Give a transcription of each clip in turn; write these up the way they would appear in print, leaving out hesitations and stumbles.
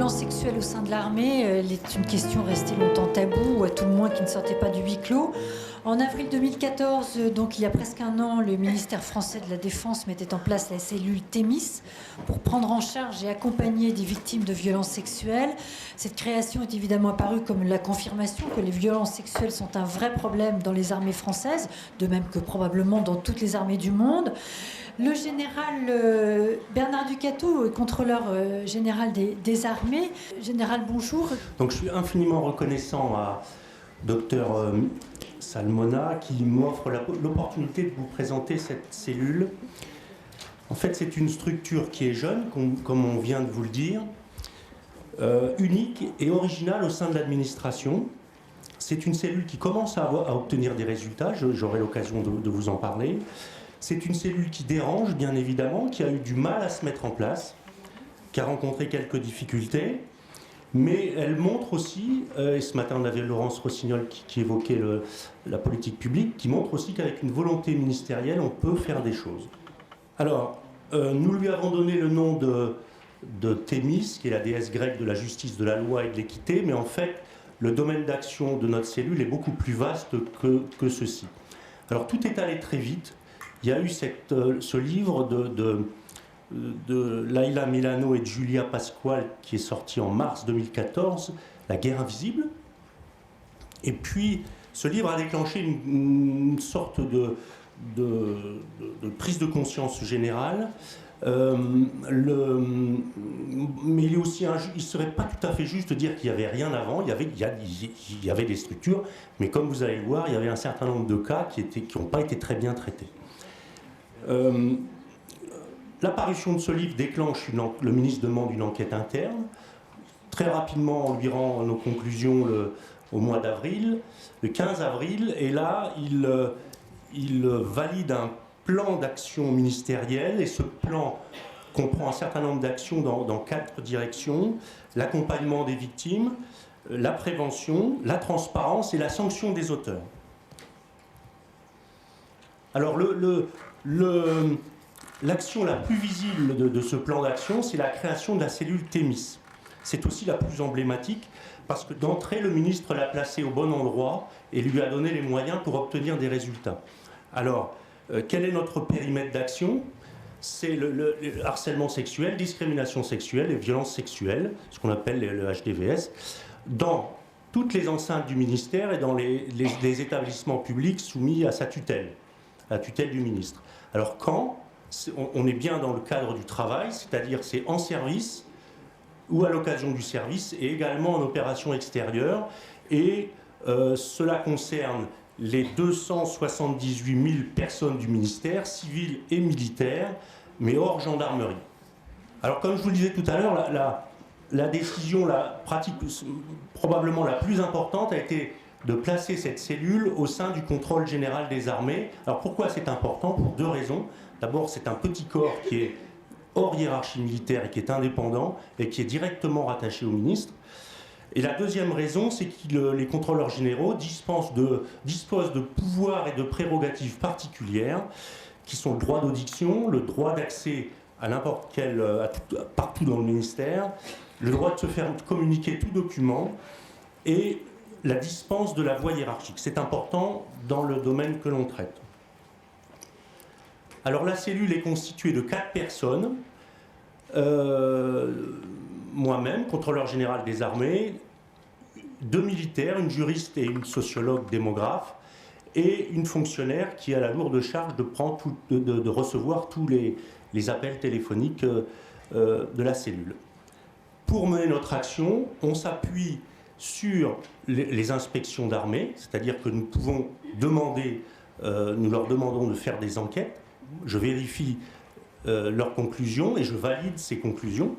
violences sexuelles au sein de l'armée est une question restée longtemps taboue, ou à tout le moins qui ne sortait pas du huis clos. En avril 2014, donc il y a presque un an, le ministère français de la Défense mettait en place la cellule Thémis pour prendre en charge et accompagner des victimes de violences sexuelles. Cette création est évidemment apparue comme la confirmation que les violences sexuelles sont un vrai problème dans les armées françaises, de même que probablement dans toutes les armées du monde. Le général Bernard Ducato, contrôleur général des armées. Général, bonjour. Donc je suis infiniment reconnaissant à Dr Salmona qui m'offre l'opportunité de vous présenter cette cellule. En fait, c'est une structure qui est jeune, comme on vient de vous le dire, unique et originale au sein de l'administration. C'est une cellule qui commence à obtenir des résultats, j'aurai l'occasion de vous en parler. C'est une cellule qui dérange, bien évidemment, qui a eu du mal à se mettre en place, qui a rencontré quelques difficultés, mais elle montre aussi, et ce matin on avait Laurence Rossignol qui évoquait la politique publique, qui montre aussi qu'avec une volonté ministérielle, on peut faire des choses. Alors, nous lui avons donné le nom de Thémis, qui est la déesse grecque de la justice, de la loi et de l'équité, mais en fait, le domaine d'action de notre cellule est beaucoup plus vaste que ceci. Alors, tout est allé très vite. Il y a eu ce livre de Laila Milano et de Julia Pasquale qui est sorti en mars 2014, La guerre invisible. Et puis, ce livre a déclenché une sorte de prise de conscience générale. Mais il ne serait pas tout à fait juste de dire qu'il n'y avait rien avant. Il y avait des structures, mais comme vous allez le voir, il y avait un certain nombre de cas qui n'ont pas été très bien traités. L'apparition de ce livre déclenche, le ministre demande une enquête interne. Très rapidement, on lui rend nos conclusions au mois d'avril, le 15 avril, et là, il valide un plan d'action ministériel, et ce plan comprend un certain nombre d'actions dans 4 directions: l'accompagnement des victimes, la prévention, la transparence et la sanction des auteurs. Alors, l'action la plus visible de ce plan d'action, c'est la création de la cellule Thémis. C'est aussi la plus emblématique parce que d'entrée, le ministre l'a placée au bon endroit et lui a donné les moyens pour obtenir des résultats. Alors, quel est notre périmètre d'action? C'est le harcèlement sexuel, discrimination sexuelle et violence sexuelle, ce qu'on appelle le HDVS, dans toutes les enceintes du ministère et dans les établissements publics soumis à sa tutelle, la tutelle du ministre. Alors quand on est bien dans le cadre du travail, c'est-à-dire c'est en service ou à l'occasion du service et également en opération extérieure, et cela concerne les 278 000 personnes du ministère, civiles et militaires, mais hors gendarmerie. Alors comme je vous le disais tout à l'heure, la décision, la pratique probablement la plus importante a été de placer cette cellule au sein du contrôle général des armées. Alors pourquoi c'est important? Pour 2 raisons. D'abord, c'est un petit corps qui est hors hiérarchie militaire et qui est indépendant et qui est directement rattaché au ministre. Et la deuxième raison, c'est que les contrôleurs généraux disposent de pouvoirs et de prérogatives particulières qui sont le droit d'audition, le droit d'accès à n'importe quel, partout dans le ministère, le droit de se faire communiquer tout document et la dispense de la voie hiérarchique. C'est important dans le domaine que l'on traite. Alors la cellule est constituée de 4 personnes, moi-même, contrôleur général des armées, 2 militaires, une juriste et une sociologue démographe, et une fonctionnaire qui a la lourde charge de recevoir tous les appels téléphoniques de la cellule. Pour mener notre action, on s'appuie sur les inspections d'armée, c'est-à-dire que nous pouvons nous leur demandons de faire des enquêtes. Je vérifie leurs conclusions et je valide ces conclusions.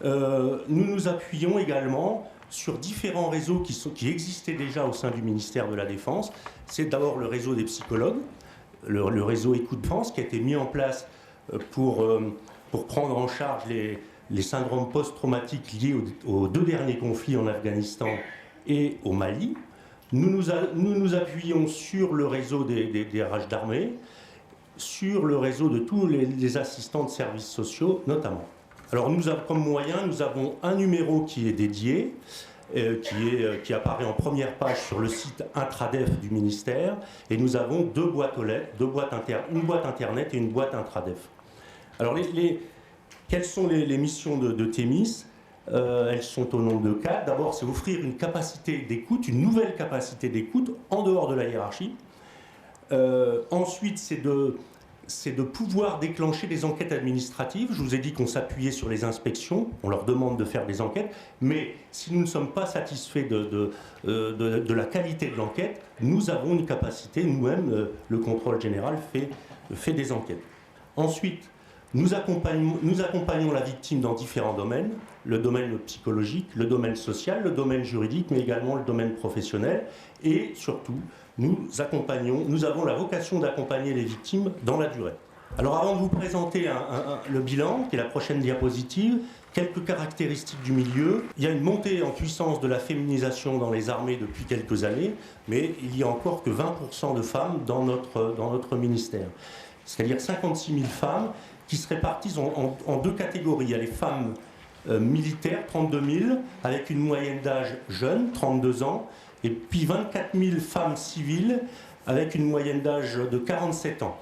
Nous nous appuyons également sur différents réseaux qui existaient déjà au sein du ministère de la Défense. C'est d'abord le réseau des psychologues, le réseau Écoute France, qui a été mis en place pour prendre en charge les syndromes post-traumatiques liés aux 2 derniers conflits en Afghanistan et au Mali. Nous nous appuyons sur le réseau des RH d'armée, sur le réseau de tous les assistants de services sociaux notamment. Alors nous avons, comme moyen, nous avons un numéro qui est dédié, qui apparaît en première page sur le site Intradef du ministère, et nous avons deux boîtes aux lettres, une boîte internet et une boîte Intradef. Alors quelles sont les missions de Thémis? Elles sont au nombre de 4. D'abord, c'est offrir une capacité d'écoute, une nouvelle capacité d'écoute en dehors de la hiérarchie. Ensuite, c'est de pouvoir déclencher des enquêtes administratives. Je vous ai dit qu'on s'appuyait sur les inspections, on leur demande de faire des enquêtes, mais si nous ne sommes pas satisfaits de la qualité de l'enquête, nous avons une capacité, nous-mêmes, le contrôle général fait des enquêtes. Ensuite, nous accompagnons la victime dans différents domaines, le domaine psychologique, le domaine social, le domaine juridique, mais également le domaine professionnel. Et surtout, nous avons la vocation d'accompagner les victimes dans la durée. Alors avant de vous présenter le bilan, qui est la prochaine diapositive, quelques caractéristiques du milieu. Il y a une montée en puissance de la féminisation dans les armées depuis quelques années, mais il n'y a encore que 20% de femmes dans notre ministère. C'est-à-dire 56 000 femmes qui se répartissent en deux catégories. Il y a les femmes militaires, 32 000, avec une moyenne d'âge jeune, 32 ans, et puis 24 000 femmes civiles, avec une moyenne d'âge de 47 ans.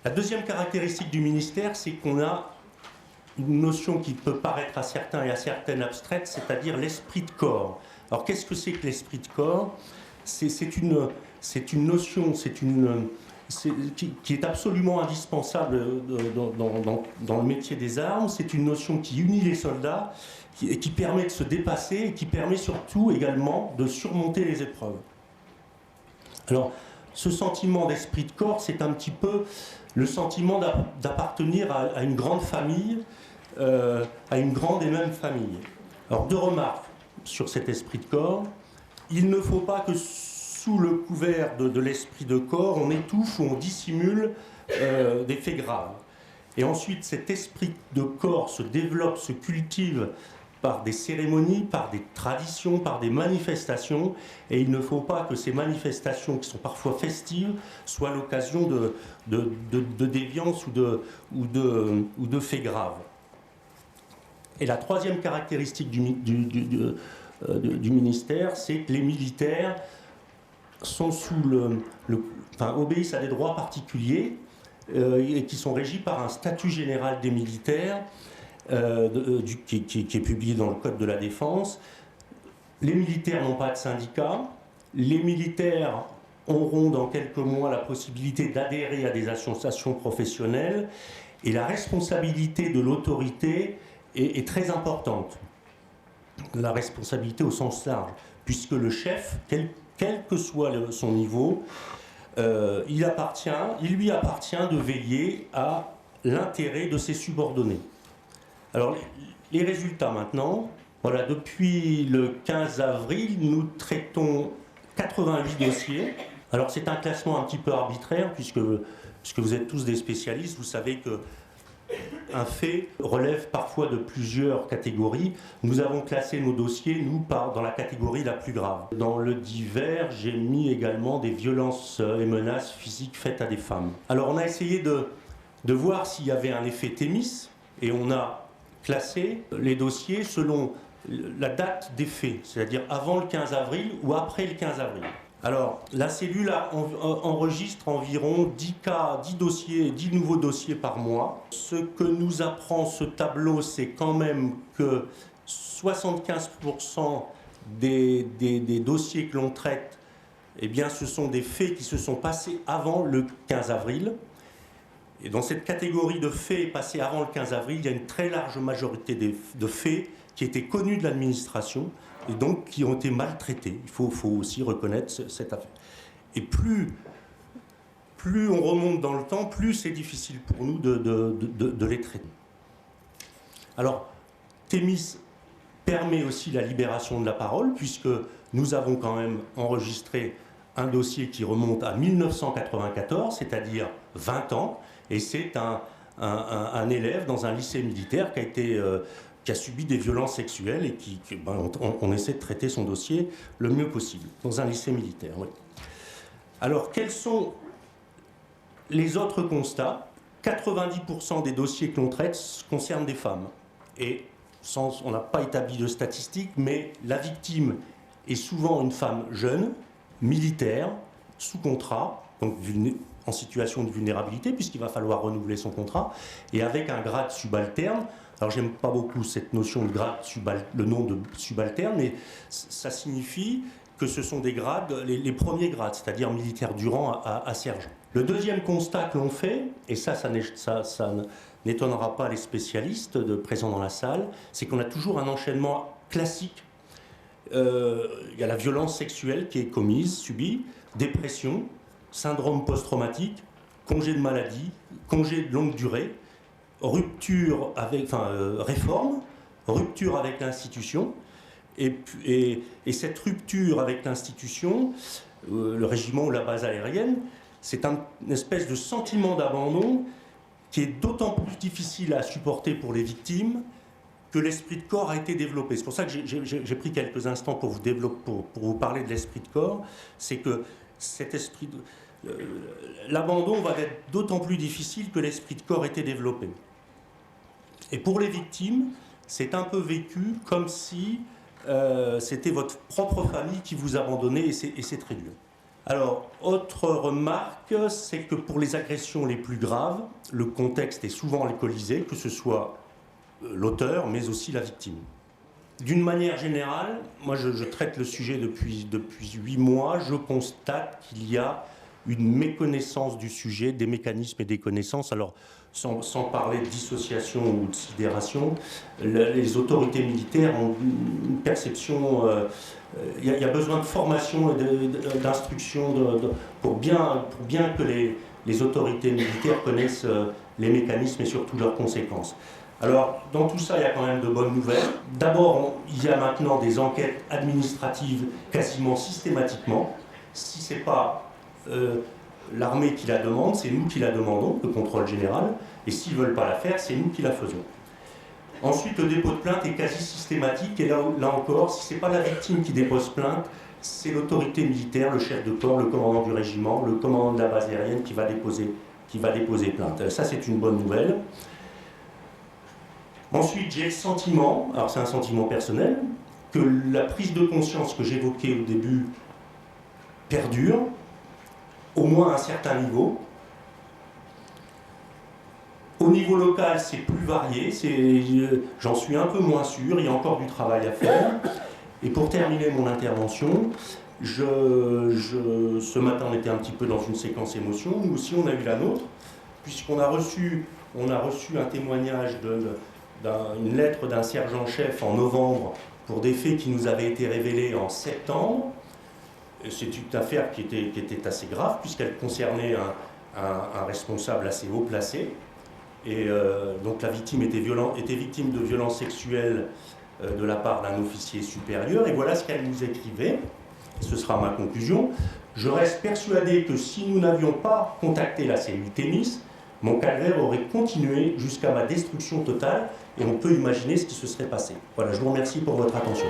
La deuxième caractéristique du ministère, c'est qu'on a une notion qui peut paraître à certains et à certaines abstraite, c'est-à-dire l'esprit de corps. Alors qu'est-ce que c'est que l'esprit de corps? C'est une notion, qui est absolument indispensable dans le métier des armes. C'est une notion qui unit les soldats, qui permet de se dépasser et qui permet surtout également de surmonter les épreuves. Alors, ce sentiment d'esprit de corps, c'est un petit peu le sentiment d'appartenir à une grande famille, à une grande et même famille. Alors, deux remarques sur cet esprit de corps. Il ne faut pas que sous le couvert de l'esprit de corps, on étouffe ou on dissimule des faits graves. Et ensuite, cet esprit de corps se développe, se cultive par des cérémonies, par des traditions, par des manifestations, et il ne faut pas que ces manifestations, qui sont parfois festives, soient l'occasion de déviances ou de faits graves. Et la troisième caractéristique du ministère, c'est que les militaires sont obéissent à des droits particuliers et qui sont régis par un statut général des militaires qui est publié dans le Code de la Défense. Les militaires n'ont pas de syndicat. Les militaires auront dans quelques mois la possibilité d'adhérer à des associations professionnelles et la responsabilité de l'autorité est très importante. La responsabilité au sens large, puisque le chef, quel que soit son niveau, il lui appartient de veiller à l'intérêt de ses subordonnés. Alors, les résultats maintenant, voilà, depuis le 15 avril, nous traitons 88 dossiers. Alors, c'est un classement un petit peu arbitraire, puisque vous êtes tous des spécialistes, vous savez que un fait relève parfois de plusieurs catégories. Nous avons classé nos dossiers, dans la catégorie la plus grave. Dans le divers, j'ai mis également des violences et menaces physiques faites à des femmes. Alors on a essayé de voir s'il y avait un effet Thémis, et on a classé les dossiers selon la date des faits, c'est-à-dire avant le 15 avril ou après le 15 avril. Alors, la cellule enregistre environ 10 nouveaux dossiers par mois. Ce que nous apprend ce tableau, c'est quand même que 75% des dossiers que l'on traite, eh bien, ce sont des faits qui se sont passés avant le 15 avril. Et dans cette catégorie de faits passés avant le 15 avril, il y a une très large majorité de faits qui étaient connus de l'administration et donc qui ont été maltraités. Il faut aussi reconnaître cette affaire. Et plus on remonte dans le temps, plus c'est difficile pour nous de les traiter. Alors, Thémis permet aussi la libération de la parole, puisque nous avons quand même enregistré un dossier qui remonte à 1994, c'est-à-dire 20 ans, et c'est un élève dans un lycée militaire qui a subi des violences sexuelles et on essaie de traiter son dossier le mieux possible, dans un lycée militaire. Oui. Alors, quels sont les autres constats? 90% des dossiers que l'on traite concernent des femmes. et on n'a pas établi de statistiques, mais la victime est souvent une femme jeune, militaire, sous contrat, donc en situation de vulnérabilité, puisqu'il va falloir renouveler son contrat, et avec un grade subalterne. Alors j'aime pas beaucoup cette notion de grade, le nom de subalterne, mais ça signifie que ce sont des grades, les premiers grades, c'est-à-dire militaire du rang à sergent. Le deuxième constat que l'on fait, et ça n'étonnera pas les spécialistes présents dans la salle, c'est qu'on a toujours un enchaînement classique. Il y a la violence sexuelle qui est commise, subie, dépression, syndrome post-traumatique, congé de maladie, congé de longue durée, réforme, rupture avec l'institution. Et cette rupture avec l'institution, le régiment ou la base aérienne, c'est une espèce de sentiment d'abandon qui est d'autant plus difficile à supporter pour les victimes que l'esprit de corps a été développé. C'est pour ça que j'ai pris quelques instants pour vous parler de l'esprit de corps. C'est que l'abandon va être d'autant plus difficile que l'esprit de corps a été développé. Et pour les victimes, c'est un peu vécu comme si c'était votre propre famille qui vous abandonnait, et c'est très dur. Alors, autre remarque, c'est que pour les agressions les plus graves, le contexte est souvent alcoolisé, que ce soit l'auteur, mais aussi la victime. D'une manière générale, moi je traite le sujet depuis 8 mois, je constate qu'il y a une méconnaissance du sujet, des mécanismes et des connaissances. Alors, sans parler de dissociation ou de sidération, les autorités militaires ont une perception... Il y a besoin de formation et d'instruction pour bien que les autorités militaires connaissent les mécanismes et surtout leurs conséquences. Alors, dans tout ça, il y a quand même de bonnes nouvelles. D'abord, il y a maintenant des enquêtes administratives quasiment systématiquement. Si ce n'est pas l'armée qui la demande, c'est nous qui la demandons, le contrôle général. Et s'ils ne veulent pas la faire, c'est nous qui la faisons. Ensuite, le dépôt de plainte est quasi systématique. Et là encore, si ce n'est pas la victime qui dépose plainte, c'est l'autorité militaire, le chef de corps, le commandant du régiment, le commandant de la base aérienne qui va déposer plainte. Ça, c'est une bonne nouvelle. Ensuite, j'ai le sentiment, alors c'est un sentiment personnel, que la prise de conscience que j'évoquais au début perdure, au moins à un certain niveau. Au niveau local, c'est plus varié, j'en suis un peu moins sûr, il y a encore du travail à faire. Et pour terminer mon intervention, ce matin on était un petit peu dans une séquence émotion, nous aussi on a eu la nôtre, puisqu'on a reçu un témoignage une lettre d'un sergent-chef en novembre pour des faits qui nous avaient été révélés en septembre. C'est une affaire qui était assez grave puisqu'elle concernait un responsable assez haut placé. Et donc la victime était victime de violences sexuelles de la part d'un officier supérieur. Et voilà ce qu'elle nous écrivait. Ce sera ma conclusion. Je reste persuadé que si nous n'avions pas contacté la cellule Thémis, mon calvaire aurait continué jusqu'à ma destruction totale, et on peut imaginer ce qui se serait passé. Voilà, je vous remercie pour votre attention.